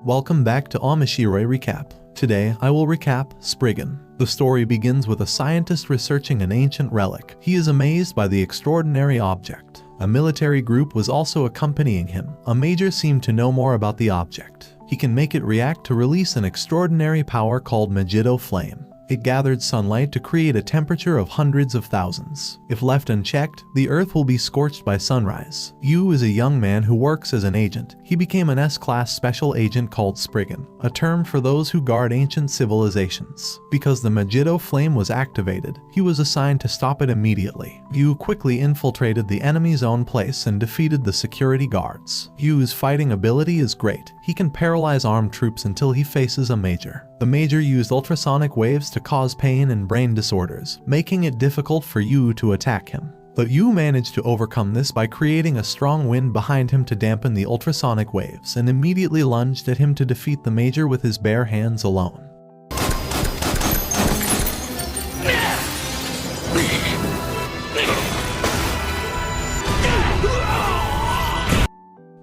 Welcome back to Omishiroi Recap. Today, I will recap Spriggan. The story begins with a scientist researching an ancient relic. He is amazed by the extraordinary object. A military group was also accompanying him. A major seemed to know more about the object. He can make it react to release an extraordinary power called Megiddo Flame. It gathered sunlight to create a temperature of hundreds of thousands. If left unchecked, the earth will be scorched by sunrise. Yu is a young man who works as an agent. He became an S-class special agent called Spriggan, a term for those who guard ancient civilizations. Because the Megiddo Flame was activated, he was assigned to stop it immediately. Yu quickly infiltrated the enemy's own place and defeated the security guards. Yu's fighting ability is great. He can paralyze armed troops until he faces a major. The major used ultrasonic waves to cause pain and brain disorders, making it difficult for Yu to attack him. But Yu managed to overcome this by creating a strong wind behind him to dampen the ultrasonic waves and immediately lunged at him to defeat the major with his bare hands alone.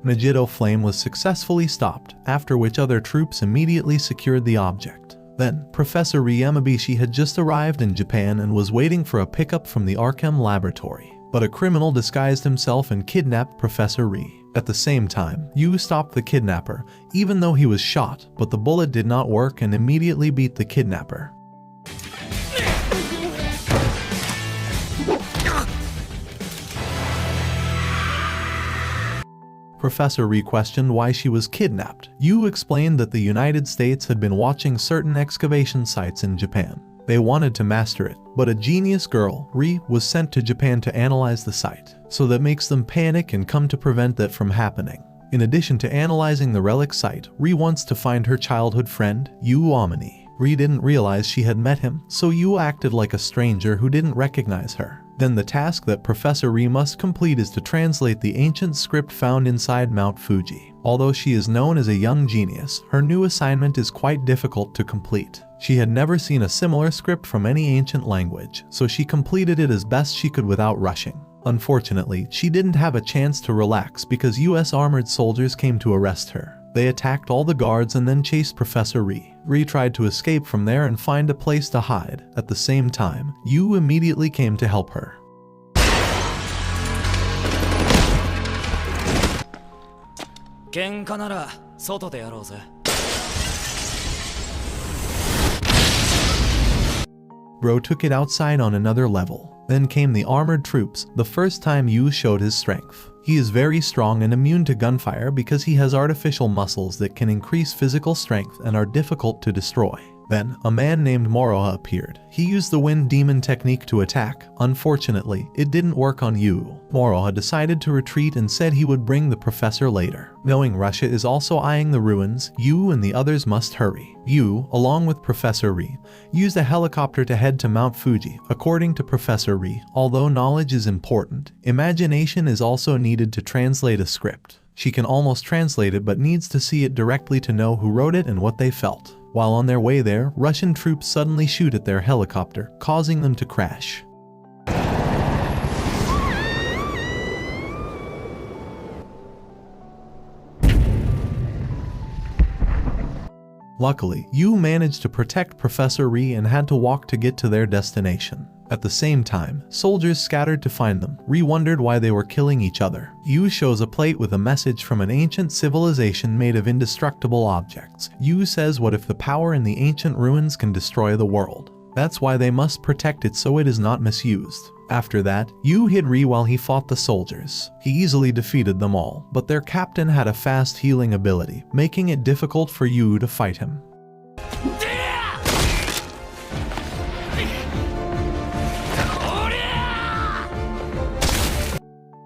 Megiddo Flame was successfully stopped, after which other troops immediately secured the object. Then, Professor Rie Yamabishi had just arrived in Japan and was waiting for a pickup from the Arkham laboratory. But a criminal disguised himself and kidnapped Professor Rie. At the same time, Yu stopped the kidnapper, even though he was shot, but the bullet did not work and immediately beat the kidnapper. Professor Rie questioned why she was kidnapped. Yu explained that the United States had been watching certain excavation sites in Japan. They wanted to master it, but a genius girl, Rie, was sent to Japan to analyze the site. So that makes them panic and come to prevent that from happening. In addition to analyzing the relic site, Rie wants to find her childhood friend, Yu Amini. Rie didn't realize she had met him, so Yu acted like a stranger who didn't recognize her. Then the task that Professor Rie must complete is to translate the ancient script found inside Mount Fuji. Although she is known as a young genius, her new assignment is quite difficult to complete. She had never seen a similar script from any ancient language, so she completed it as best she could without rushing. Unfortunately, she didn't have a chance to relax because US armored soldiers came to arrest her. They attacked all the guards and then chased Professor Rie. Rie tried to escape from there and find a place to hide. At the same time, Yu immediately came to help her. Bro took it outside on another level. Then came the armored troops, the first time Yu showed his strength. He is very strong and immune to gunfire because he has artificial muscles that can increase physical strength and are difficult to destroy. Then, a man named Moroha appeared. He used the Wind Demon technique to attack. Unfortunately, it didn't work on Yu. Moroha decided to retreat and said he would bring the professor later. Knowing Russia is also eyeing the ruins, Yu and the others must hurry. Yu, along with Professor Rie, used a helicopter to head to Mount Fuji. According to Professor Rie, although knowledge is important, imagination is also needed to translate a script. She can almost translate it but needs to see it directly to know who wrote it and what they felt. While on their way there, Russian troops suddenly shoot at their helicopter, causing them to crash. Luckily, Yu managed to protect Professor Rie and had to walk to get to their destination. At the same time, soldiers scattered to find them. Rie wondered why they were killing each other. Yu shows a plate with a message from an ancient civilization made of indestructible objects. Yu says what if the power in the ancient ruins can destroy the world? That's why they must protect it so it is not misused. After that, Yu hid Rie while he fought the soldiers. He easily defeated them all, but their captain had a fast healing ability, making it difficult for Yu to fight him.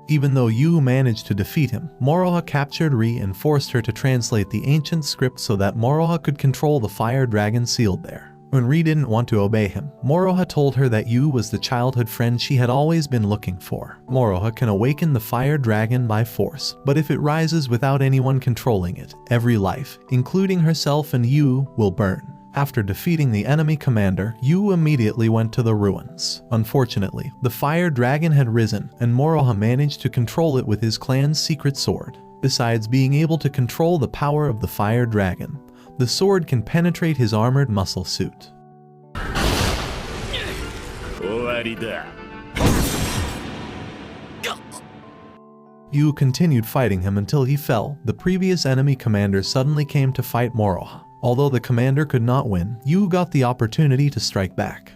Even though Yu managed to defeat him, Moroha captured Rie and forced her to translate the ancient script so that Moroha could control the fire dragon sealed there. When Rie didn't want to obey him, Moroha told her that Yu was the childhood friend she had always been looking for. Moroha can awaken the fire dragon by force, but if it rises without anyone controlling it, every life, including herself and Yu, will burn. After defeating the enemy commander, Yu immediately went to the ruins. Unfortunately, the fire dragon had risen, and Moroha managed to control it with his clan's secret sword. Besides being able to control the power of the fire dragon, the sword can penetrate his armored muscle suit. Yu continued fighting him until he fell. The previous enemy commander suddenly came to fight Moroha. Although the commander could not win, Yu got the opportunity to strike back.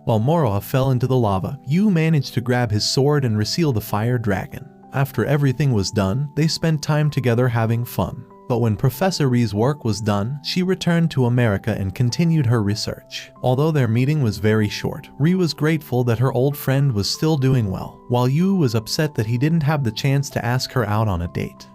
While Moroha fell into the lava, Yu managed to grab his sword and reseal the fire dragon. After everything was done, they spent time together having fun. But when Professor Ri's work was done, she returned to America and continued her research. Although their meeting was very short, Ri was grateful that her old friend was still doing well, while Yu was upset that he didn't have the chance to ask her out on a date.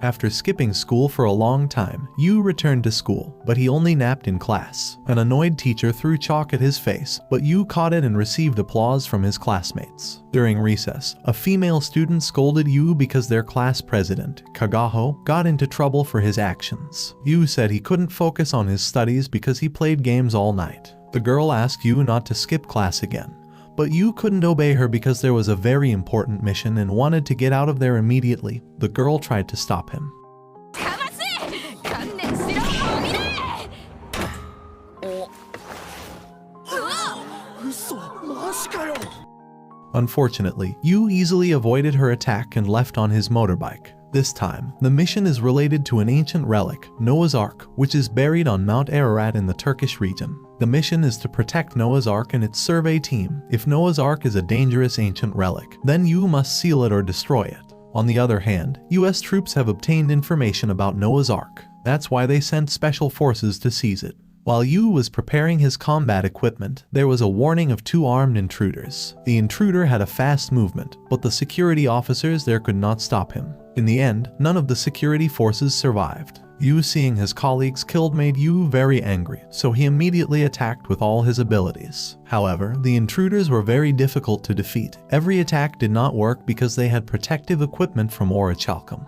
After skipping school for a long time, Yu returned to school, but he only napped in class. An annoyed teacher threw chalk at his face, but Yu caught it and received applause from his classmates. During recess, a female student scolded Yu because their class president, Kagaho, got into trouble for his actions. Yu said he couldn't focus on his studies because he played games all night. The girl asked Yu not to skip class again, but Yu couldn't obey her because there was a very important mission and wanted to get out of there immediately. The girl tried to stop him. Unfortunately, Yu easily avoided her attack and left on his motorbike. This time, the mission is related to an ancient relic, Noah's Ark, which is buried on Mount Ararat in the Turkish region. The mission is to protect Noah's Ark and its survey team. If Noah's Ark is a dangerous ancient relic, then Yu must seal it or destroy it. On the other hand, US troops have obtained information about Noah's Ark. That's why they sent special forces to seize it. While Yu was preparing his combat equipment, there was a warning of 2 armed intruders. The intruder had a fast movement, but the security officers there could not stop him. In the end, none of the security forces survived. Yu seeing his colleagues killed made Yu very angry, so he immediately attacked with all his abilities. However, the intruders were very difficult to defeat. Every attack did not work because they had protective equipment from Orichalcum.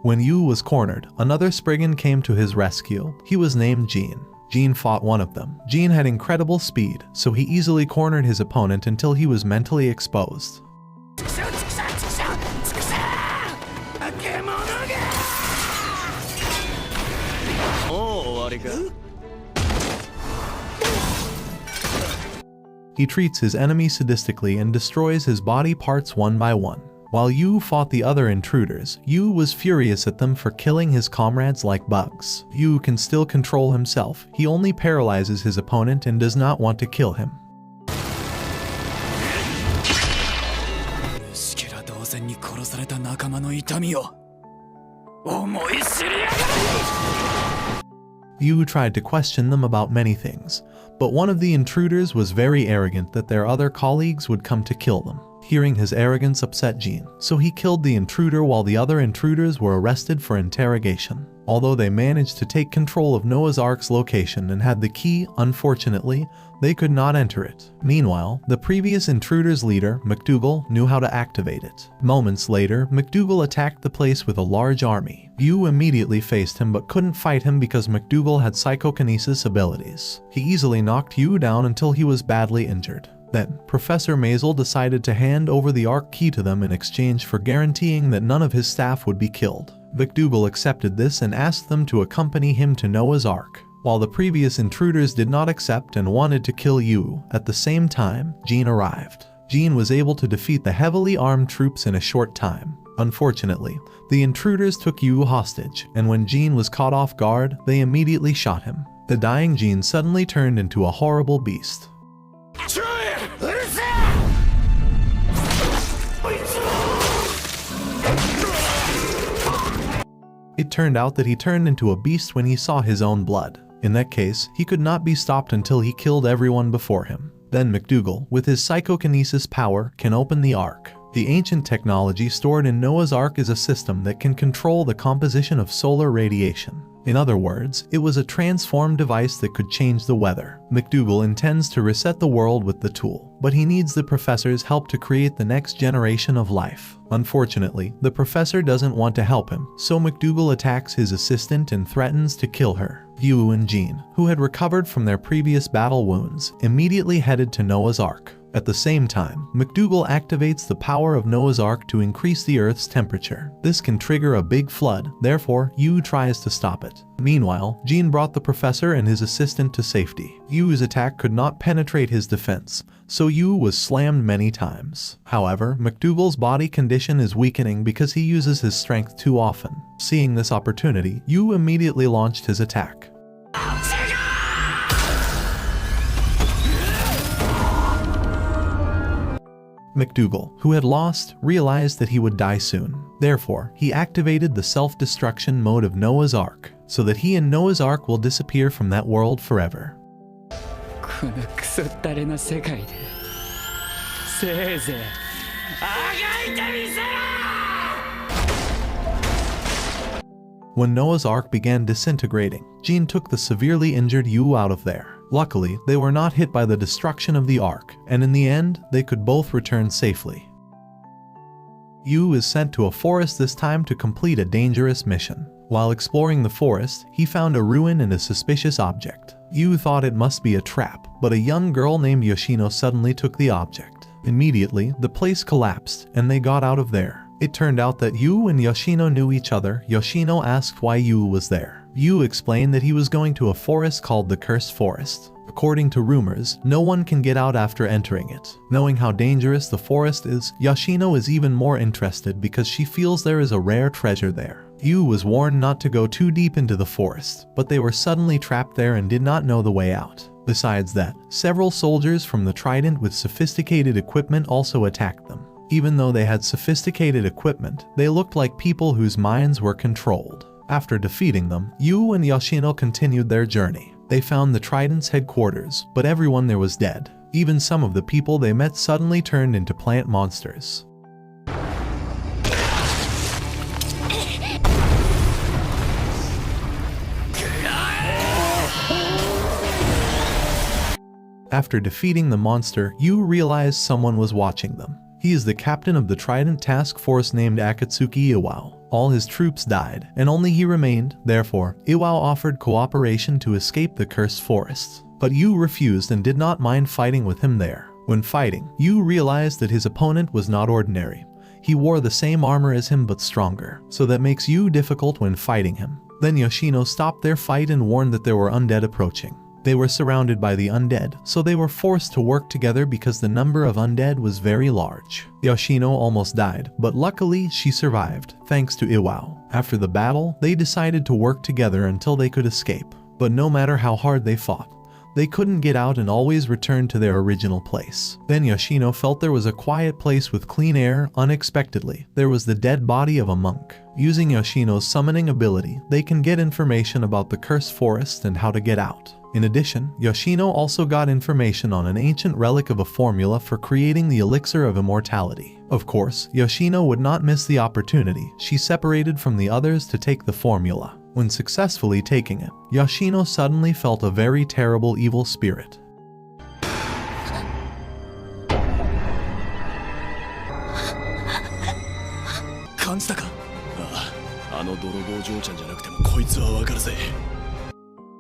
When Yu was cornered, another Spriggan came to his rescue. He was named Jean. Jean fought one of them. Jean had incredible speed, so he easily cornered his opponent until he was mentally exposed. He treats his enemy sadistically and destroys his body parts one by one. While Yu fought the other intruders, Yu was furious at them for killing his comrades like bugs. Yu can still control himself. He only paralyzes his opponent and does not want to kill him. Yu tried to question them about many things, but one of the intruders was very arrogant that their other colleagues would come to kill them. Hearing his arrogance upset Jean, so he killed the intruder while the other intruders were arrested for interrogation. Although they managed to take control of Noah's Ark's location and had the key, unfortunately, they could not enter it. Meanwhile, the previous intruder's leader, MacDougal, knew how to activate it. Moments later, MacDougal attacked the place with a large army. Yu immediately faced him but couldn't fight him because MacDougal had psychokinesis abilities. He easily knocked Yu down until he was badly injured. Then, Professor Maisel decided to hand over the Ark key to them in exchange for guaranteeing that none of his staff would be killed. MacDougal accepted this and asked them to accompany him to Noah's Ark. While the previous intruders did not accept and wanted to kill Yu, at the same time, Jean arrived. Jean was able to defeat the heavily armed troops in a short time. Unfortunately, the intruders took Yu hostage, and when Jean was caught off guard, they immediately shot him. The dying Jean suddenly turned into a horrible beast. It turned out that he turned into a beast when he saw his own blood. In that case, he could not be stopped until he killed everyone before him. Then MacDougal, with his psychokinesis power, can open the Ark. The ancient technology stored in Noah's Ark is a system that can control the composition of solar radiation. In other words, it was a transformed device that could change the weather. McDougal intends to reset the world with the tool, but he needs the professor's help to create the next generation of life. Unfortunately, the professor doesn't want to help him, so McDougal attacks his assistant and threatens to kill her. Yu and Jean, who had recovered from their previous battle wounds, immediately headed to Noah's Ark. At the same time, McDougal activates the power of Noah's Ark to increase the Earth's temperature. This can trigger a big flood, therefore, Yu tries to stop it. Meanwhile, Jean brought the professor and his assistant to safety. Yu's attack could not penetrate his defense, so Yu was slammed many times. However, McDougal's body condition is weakening because he uses his strength too often. Seeing this opportunity, Yu immediately launched his attack. McDougal, who had lost, realized that he would die soon. Therefore, he activated the self-destruction mode of Noah's Ark, so that he and Noah's Ark will disappear from that world forever. When Noah's Ark began disintegrating, Jean took the severely injured Yu out of there. Luckily, they were not hit by the destruction of the Ark, and in the end, they could both return safely. Yu is sent to a forest this time to complete a dangerous mission. While exploring the forest, he found a ruin and a suspicious object. Yu thought it must be a trap, but a young girl named Yoshino suddenly took the object. Immediately, the place collapsed, and they got out of there. It turned out that Yu and Yoshino knew each other. Yoshino asked why Yu was there. Yu explained that he was going to a forest called the Cursed Forest. According to rumors, no one can get out after entering it. Knowing how dangerous the forest is, Yoshino is even more interested because she feels there is a rare treasure there. Yu was warned not to go too deep into the forest, but they were suddenly trapped there and did not know the way out. Besides that, several soldiers from the Trident with sophisticated equipment also attacked them. Even though they had sophisticated equipment, they looked like people whose minds were controlled. After defeating them, Yu and Yoshino continued their journey. They found the Trident's headquarters, but everyone there was dead. Even some of the people they met suddenly turned into plant monsters. After defeating the monster, Yu realized someone was watching them. He is the captain of the Trident task force named Akatsuki Iwao. All his troops died, and only he remained. Therefore, Iwao offered cooperation to escape the Cursed Forests. But Yu refused and did not mind fighting with him there. When fighting, Yu realized that his opponent was not ordinary. He wore the same armor as him but stronger, so that makes Yu difficult when fighting him. Then Yoshino stopped their fight and warned that there were undead approaching. They were surrounded by the undead, so they were forced to work together because the number of undead was very large. Yoshino almost died, but luckily she survived, thanks to Iwao. After the battle, they decided to work together until they could escape. But no matter how hard they fought, they couldn't get out and always returned to their original place. Then Yoshino felt there was a quiet place with clean air. Unexpectedly, there was the dead body of a monk. Using Yoshino's summoning ability, they can get information about the Cursed Forest and how to get out. In addition, Yoshino also got information on an ancient relic of a formula for creating the elixir of immortality. Of course, Yoshino would not miss the opportunity. She separated from the others to take the formula. When successfully taking it, Yoshino suddenly felt a very terrible evil spirit.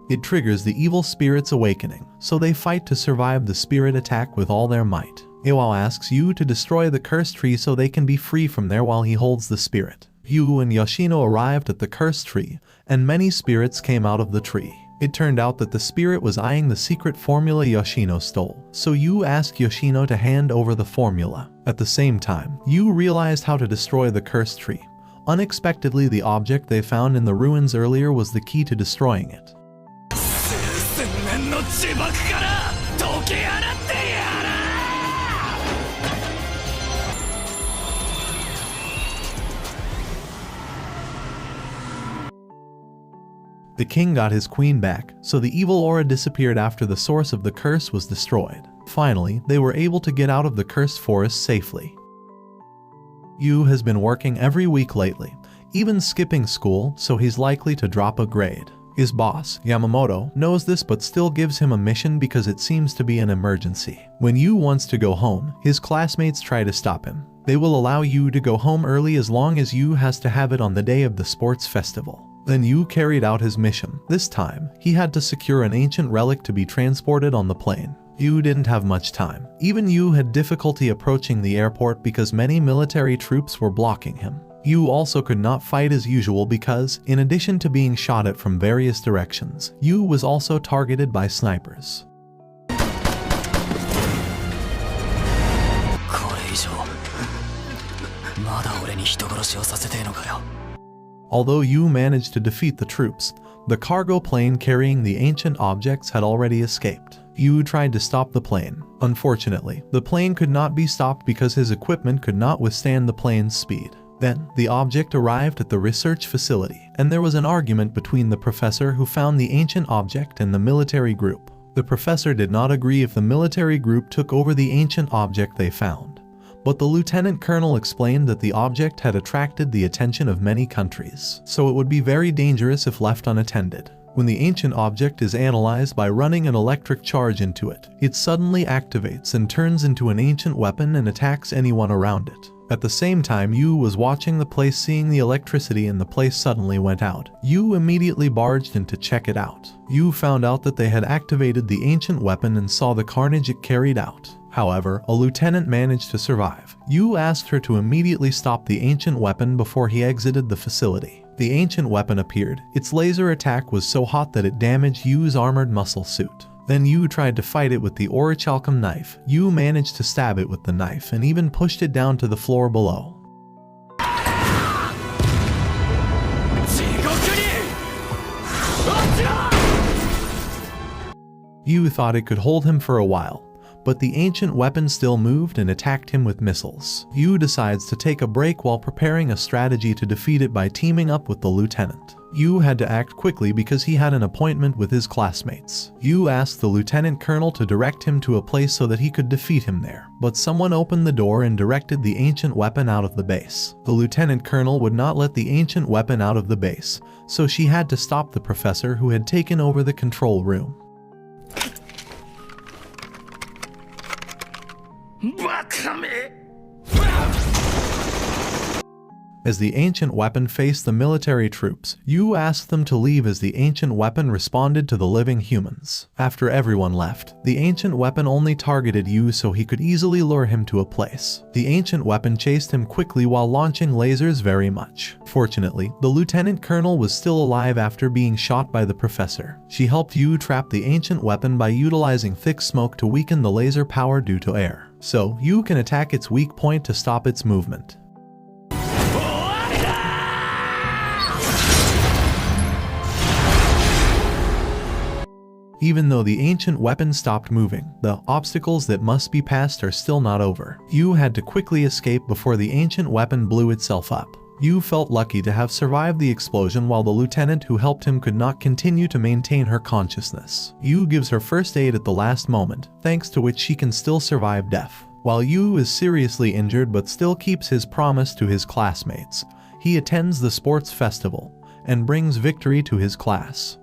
It triggers the evil spirit's awakening, so they fight to survive the spirit attack with all their might. Iwao asks Yu to destroy the cursed tree so they can be free from there while he holds the spirit. Yu and Yoshino arrived at the cursed tree, and many spirits came out of the tree. It turned out that the spirit was eyeing the secret formula Yoshino stole, so Yu asked Yoshino to hand over the formula. At the same time, Yu realized how to destroy the cursed tree. Unexpectedly, the object they found in the ruins earlier was the key to destroying it. The king got his queen back, so the evil aura disappeared after the source of the curse was destroyed. Finally, they were able to get out of the cursed forest safely. Yu has been working every week lately, even skipping school, so he's likely to drop a grade. His boss, Yamamoto, knows this but still gives him a mission because it seems to be an emergency. When Yu wants to go home, his classmates try to stop him. They will allow Yu to go home early as long as Yu has to have it on the day of the sports festival. Then Yu carried out his mission. This time, he had to secure an ancient relic to be transported on the plane. Yu didn't have much time. Even Yu had difficulty approaching the airport because many military troops were blocking him. Yu also could not fight as usual because, in addition to being shot at from various directions, Yu was also targeted by snipers. Although Yu managed to defeat the troops, the cargo plane carrying the ancient objects had already escaped. Yu tried to stop the plane. Unfortunately, the plane could not be stopped because his equipment could not withstand the plane's speed. Then, the object arrived at the research facility, and there was an argument between the professor who found the ancient object and the military group. The professor did not agree if the military group took over the ancient object they found, but the lieutenant colonel explained that the object had attracted the attention of many countries, so it would be very dangerous if left unattended. When the ancient object is analyzed by running an electric charge into it, it suddenly activates and turns into an ancient weapon and attacks anyone around it. At the same time, Yu was watching the place, seeing the electricity and the place suddenly went out. Yu immediately barged in to check it out. Yu found out that they had activated the ancient weapon and saw the carnage it carried out. However, a lieutenant managed to survive. Yu asked her to immediately stop the ancient weapon before he exited the facility. The ancient weapon appeared. Its laser attack was so hot that it damaged Yu's armored muscle suit. Then Yu tried to fight it with the orichalcum knife. Yu managed to stab it with the knife and even pushed it down to the floor below. Yu thought it could hold him for a while, but the ancient weapon still moved and attacked him with missiles. Yu decides to take a break while preparing a strategy to defeat it by teaming up with the lieutenant. Yu had to act quickly because he had an appointment with his classmates. Yu asked the lieutenant colonel to direct him to a place so that he could defeat him there, but someone opened the door and directed the ancient weapon out of the base. The lieutenant colonel would not let the ancient weapon out of the base, so she had to stop the professor who had taken over the control room. As the ancient weapon faced the military troops, Yu asked them to leave as the ancient weapon responded to the living humans. After everyone left, the ancient weapon only targeted Yu so he could easily lure him to a place. The ancient weapon chased him quickly while launching lasers very much. Fortunately, the lieutenant colonel was still alive after being shot by the professor. She helped Yu trap the ancient weapon by utilizing thick smoke to weaken the laser power due to air. So, Yu can attack its weak point to stop its movement. Even though the ancient weapon stopped moving, the obstacles that must be passed are still not over. Yu had to quickly escape before the ancient weapon blew itself up. Yu felt lucky to have survived the explosion while the lieutenant who helped him could not continue to maintain her consciousness. Yu gives her first aid at the last moment, thanks to which she can still survive death. While Yu is seriously injured but still keeps his promise to his classmates, he attends the sports festival and brings victory to his class.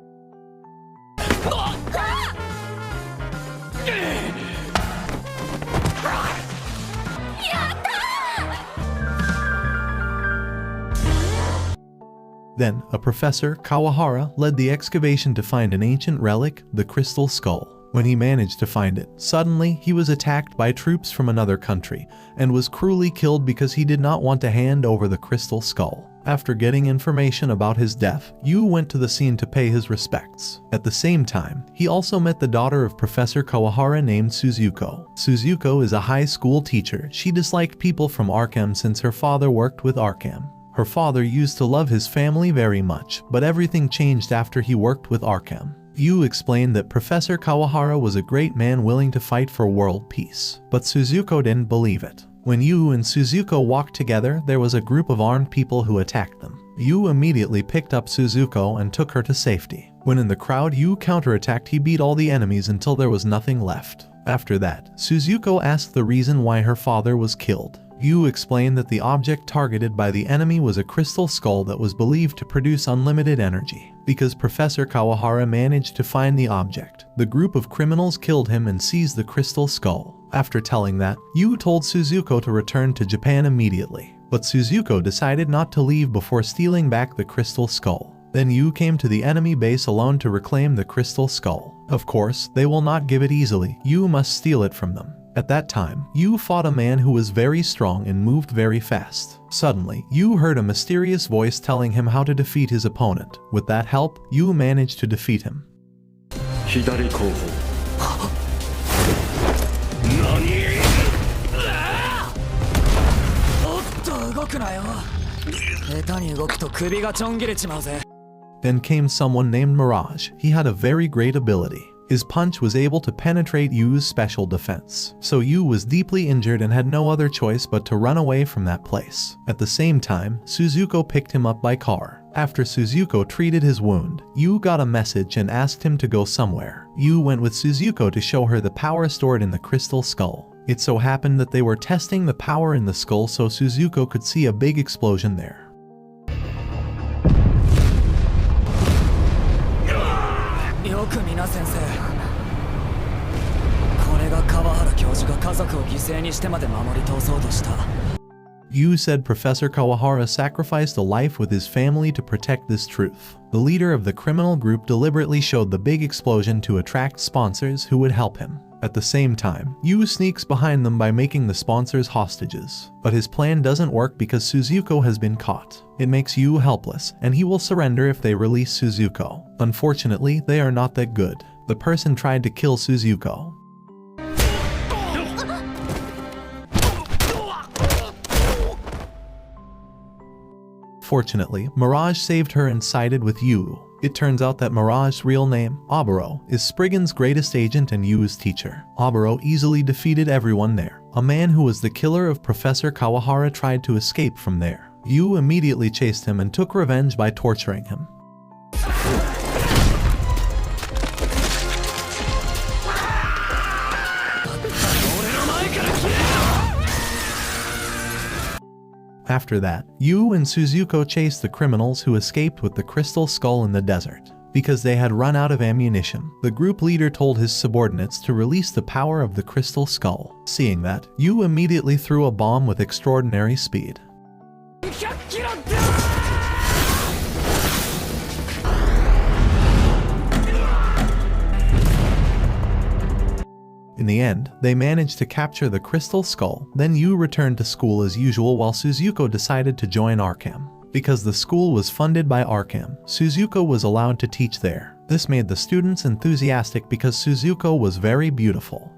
Then, a Professor Kawahara led the excavation to find an ancient relic, the Crystal Skull. When he managed to find it, suddenly he was attacked by troops from another country and was cruelly killed because he did not want to hand over the Crystal Skull. After getting information about his death, Yu went to the scene to pay his respects. At the same time, he also met the daughter of Professor Kawahara named Suzuko. Suzuko is a high school teacher. She disliked people from Arkham since her father worked with Arkham. Her father used to love his family very much, but everything changed after he worked with Arkham. Yu explained that Professor Kawahara was a great man willing to fight for world peace, but Suzuko didn't believe it. When Yu and Suzuko walked together, there was a group of armed people who attacked them. Yu immediately picked up Suzuko and took her to safety. When in the crowd, Yu counterattacked. He beat all the enemies until there was nothing left. After that, Suzuko asked the reason why her father was killed. Yu explained that the object targeted by the enemy was a crystal skull that was believed to produce unlimited energy. Because Professor Kawahara managed to find the object, the group of criminals killed him and seized the crystal skull. After telling that, Yu told Suzuko to return to Japan immediately, but Suzuko decided not to leave before stealing back the crystal skull. Then Yu came to the enemy base alone to reclaim the crystal skull. Of course, they will not give it easily. Yu must steal it from them. At that time, Yu fought a man who was very strong and moved very fast. Suddenly, Yu heard a mysterious voice telling him how to defeat his opponent. With that help, Yu managed to defeat him. 左後方おっと動くなよ下手に動くと首がちょん切れちまうぜ Then came someone named Mirage. He had a very great ability. His punch was able to penetrate Yu's special defense. So Yu was deeply injured and had no other choice but to run away from that place. At the same time, Suzuko picked him up by car. After Suzuko treated his wound, Yu got a message and asked him to go somewhere. Yu went with Suzuko to show her the power stored in the crystal skull. It so happened that they were testing the power in the skull so Suzuko could see a big explosion there. よく見な先生これが川原教授が家族を犠牲にしてまで守り通そうとした Yu said Professor Kawahara sacrificed a life with his family to protect this truth. The leader of the criminal group deliberately showed the big explosion to attract sponsors who would help him. At the same time, Yu sneaks behind them by making the sponsors hostages. But his plan doesn't work because Suzuko has been caught. It makes Yu helpless, and he will surrender if they release Suzuko. Unfortunately, they are not that good. The person tried to kill Suzuko. Fortunately, Mirage saved her and sided with Yu. It turns out that Mirage's real name, Oboro, is Spriggan's greatest agent and Yu's teacher. Oboro easily defeated everyone there. A man who was the killer of Professor Kawahara tried to escape from there. Yu immediately chased him and took revenge by torturing him. After that, Yu and Suzuko chased the criminals who escaped with the crystal skull in the desert. Because they had run out of ammunition, the group leader told his subordinates to release the power of the crystal skull. Seeing that, Yu immediately threw a bomb with extraordinary speed. In the end, they managed to capture the crystal skull. Then Yu returned to school as usual while Suzuko decided to join Arkham. Because the school was funded by Arkham, Suzuko was allowed to teach there. This made the students enthusiastic because Suzuko was very beautiful.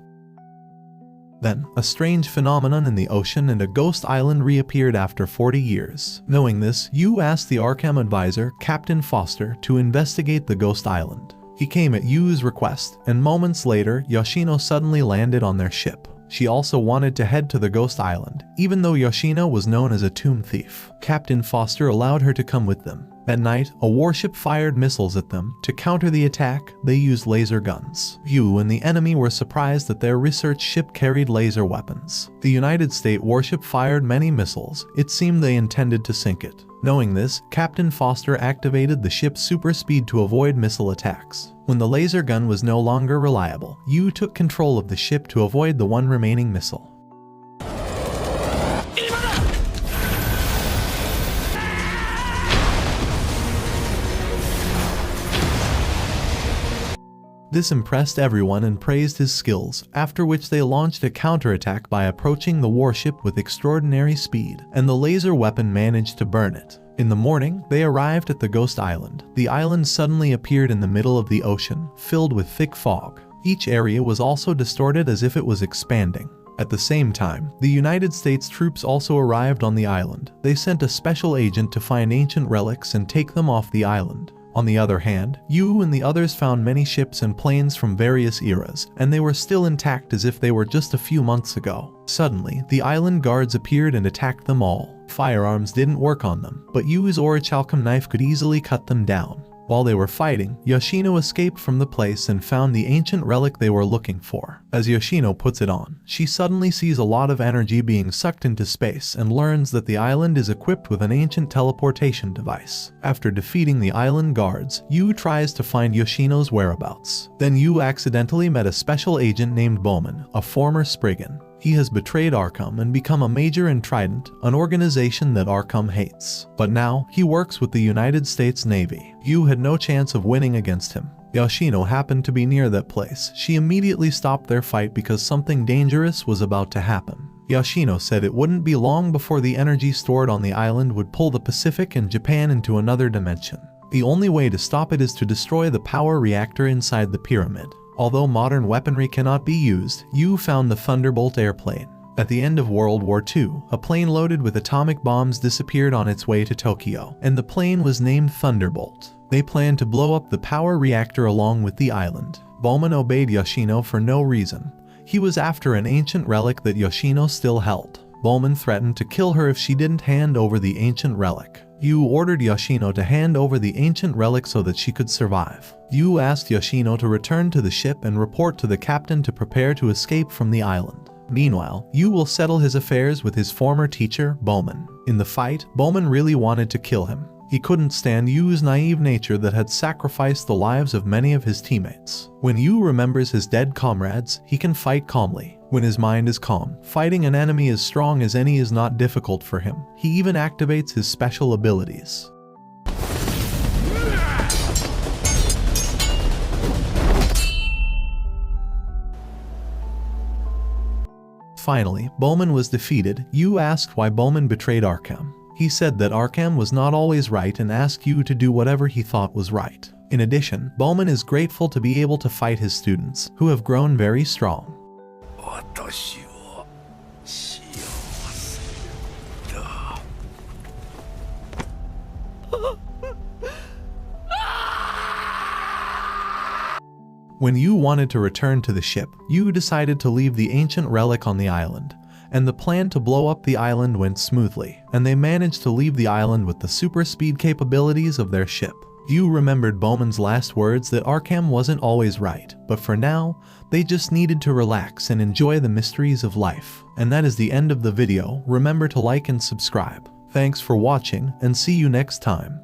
Then, a strange phenomenon in the ocean and a ghost island reappeared after 40 years. Knowing this, Yu asked the Arkham advisor, Captain Foster, to investigate the ghost island. He came at Yu's request, and moments later, Yoshino suddenly landed on their ship. She also wanted to head to the ghost island, even though Yoshino was known as a tomb thief. Captain Foster allowed her to come with them. At night, a warship fired missiles at them. To counter the attack, they used laser guns. Yu and the enemy were surprised that their research ship carried laser weapons. The United States warship fired many missiles. It seemed they intended to sink it. Knowing this, Captain Foster activated the ship's super speed to avoid missile attacks. When the laser gun was no longer reliable, Yu took control of the ship to avoid the one remaining missile. This impressed everyone and praised his skills, after which they launched a counterattack by approaching the warship with extraordinary speed, and the laser weapon managed to burn it. In the morning, they arrived at the ghost island. The island suddenly appeared in the middle of the ocean, filled with thick fog. Each area was also distorted as if it was expanding. At the same time, the United States troops also arrived on the island. They sent a special agent to find ancient relics and take them off the island. On the other hand, Yu and the others found many ships and planes from various eras, and they were still intact as if they were just a few months ago. Suddenly, the island guards appeared and attacked them all. Firearms didn't work on them, but Yu's orichalcum knife could easily cut them down. While they were fighting, Yoshino escaped from the place and found the ancient relic they were looking for. As Yoshino puts it on, she suddenly sees a lot of energy being sucked into space and learns that the island is equipped with an ancient teleportation device. After defeating the island guards, Yu tries to find Yoshino's whereabouts. Then Yu accidentally met a special agent named Bowman, a former Spriggan. He has betrayed Arkham and become a major in Trident, an organization that Arkham hates. But now, he works with the United States Navy. Yu had no chance of winning against him. Yoshino happened to be near that place. She immediately stopped their fight because something dangerous was about to happen. Yoshino said it wouldn't be long before the energy stored on the island would pull the Pacific and Japan into another dimension. The only way to stop it is to destroy the power reactor inside the pyramid. Although modern weaponry cannot be used, Yu found the Thunderbolt airplane. At the end of World War II, a plane loaded with atomic bombs disappeared on its way to Tokyo, and the plane was named Thunderbolt. They planned to blow up the power reactor along with the island. Bowman obeyed Yoshino for no reason. He was after an ancient relic that Yoshino still held. Bowman threatened to kill her if she didn't hand over the ancient relic. Yu ordered Yoshino to hand over the ancient relic so that she could survive. Yu asked Yoshino to return to the ship and report to the captain to prepare to escape from the island. Meanwhile, Yu will settle his affairs with his former teacher, Bowman. In the fight, Bowman really wanted to kill him. He couldn't stand Yu's naive nature that had sacrificed the lives of many of his teammates. When Yu remembers his dead comrades, he can fight calmly. When his mind is calm, fighting an enemy as strong as any is not difficult for him. He even activates his special abilities. Finally, Bowman was defeated. Yu asked why Bowman betrayed Arkham. He said that Arkham was not always right and asked Yu to do whatever he thought was right. In addition, Bowman is grateful to be able to fight his students, who have grown very strong. When Yu wanted to return to the ship, Yu decided to leave the ancient relic on the island, and the plan to blow up the island went smoothly, and they managed to leave the island with the super speed capabilities of their ship. Yu remembered Bowman's last words that Arkham wasn't always right, but for now, they just needed to relax and enjoy the mysteries of life. And that is the end of the video. Remember to like and subscribe. Thanks for watching, and see you next time.